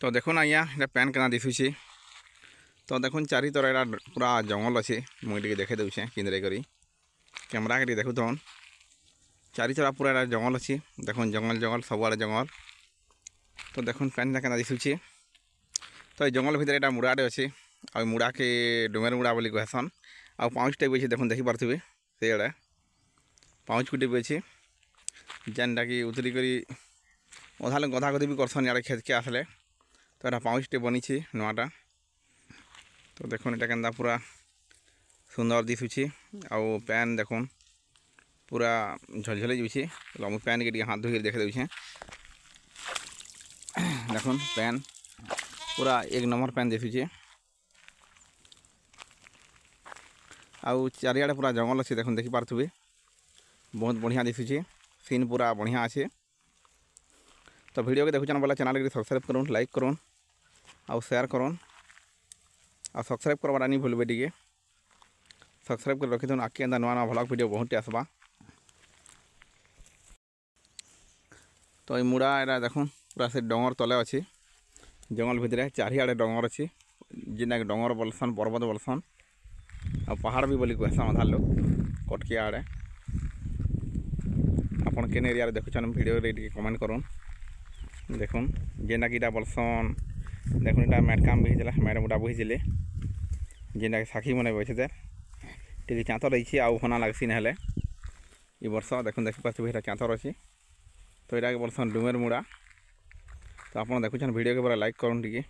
तो देखुन आज्ञा ये पैन केना दिशुचे। तो देखुन चारि तर एटा पूरा जंगल अच्छे मुझे देखे दूचे किंद्रे करी कैमरा के देखु तन चारि चरा पूरा एटा जंगल अच्छी देखुन जंगल जंगल सबुआड़े जंगल। तो देखुन पैन केना दिशुचे। तो जंगल भितर एटा मुड़ाटे अच्छे आ मुड़ा के डुमेर मुड़ा बोली कहसन आ पाँच टाइप अच्छे देखुन देखी पारे से आड़े पाँच कुटी भी अच्छे जेनटा कि उतरी करी अधा लोग गधा गधी भी करसन इे खेत के आसले। तो यहाँ पाँच टे बनी नुआटा। तो देखुन ये के पूरा सुंदर दिशुचे आउ पैन देखुन पूरा झलझल जाऊँचे। मुझे पैन के हाथ धोई देखे दूचे देखुन पैन पूरा एक नंबर पैन दिशुचे आउ चारियाड़े पूरा जंगल अच्छे देखुन देखी पारे बहुत बढ़िया दिशुचे सीन पूरा बढ़िया अच्छे। तो वीडियो के देखुन बोला चैनल के सब्सक्राइब करूँ लाइक करूँ आउ शेयर करूँ आ सब्सक्राइब करवाटा नहीं भूलबे टे सब्सक्राइब कर रखी आगे एंता नुआ भलग वीडियो बहुत आसबा। तो ये मुड़ा एरा देखुन पूरा से डंगर तले अच्छे जंगल भितर चारियाड़े डंगर अच्छे जेना कि डंगर बोलसन पर्वत बोलसन आ पहाड़ भी बोली कहसन अधा लोग कटकिया आड़े आपन केन एरिया देखुन वीडियो रे कमेंट करूँ। देखुन जेना कि बोलसन देखुन इटा मैटकाम भी मैट मुटा बोहीले जेना कि साखी मन बचे टे चाँतर रही आउ होना लगसी ना ये वर्ष देखुन देखी पारे चाँतर अच्छी। तो यहाँ बोलसन डुमेर मुड़ा। तो आप देखुन वीडियो के पूरा लाइक करूँ टे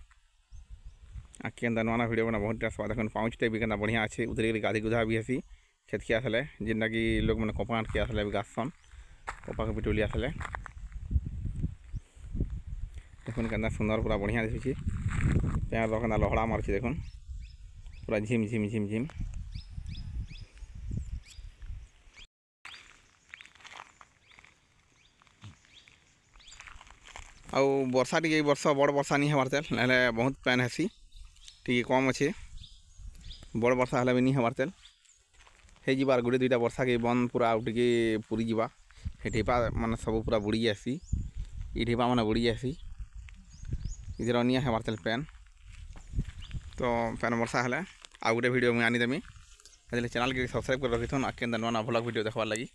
आगे नुआ वीडियो बना बहुत आसवा। देखुन पाँच टाइप भी बढ़िया अच्छे उतरी गाधी गुधा भी हेसी खेत के आसले जेनटा कि लोग मैंने कपा के आसले भी गासन कपा के पिटुली आसले देखुन के सुंदर पूरा बढ़िया दिशुचे। पैर रखना लहड़ा मार्चे देखुन पूरा झिम झिम झिम झिम। आउ वर्षा टी वर्ष बड़ वर्षा नहीं हमार तेल ना बहुत पैन हेसी टी कम अच्छे बड़ वर्षा हेल्ला भी नहीं हमार तेल हो गोटे दुईटा वर्षा के बंद पूरा आउटे पूरी जावा हे ढिपा मान सब पूरा बुड़ी जासी ये ढिपा मैंने बुड़ी जासी इधर अनिया हमार तेल पैन। तो पैन वर्षा हेल्ला आ गोटे वीडियो मुझे आनीदेमी चैनल के सब्सक्राइब कर रखी आगे नुआ भलग वीडियो देखवार लगी।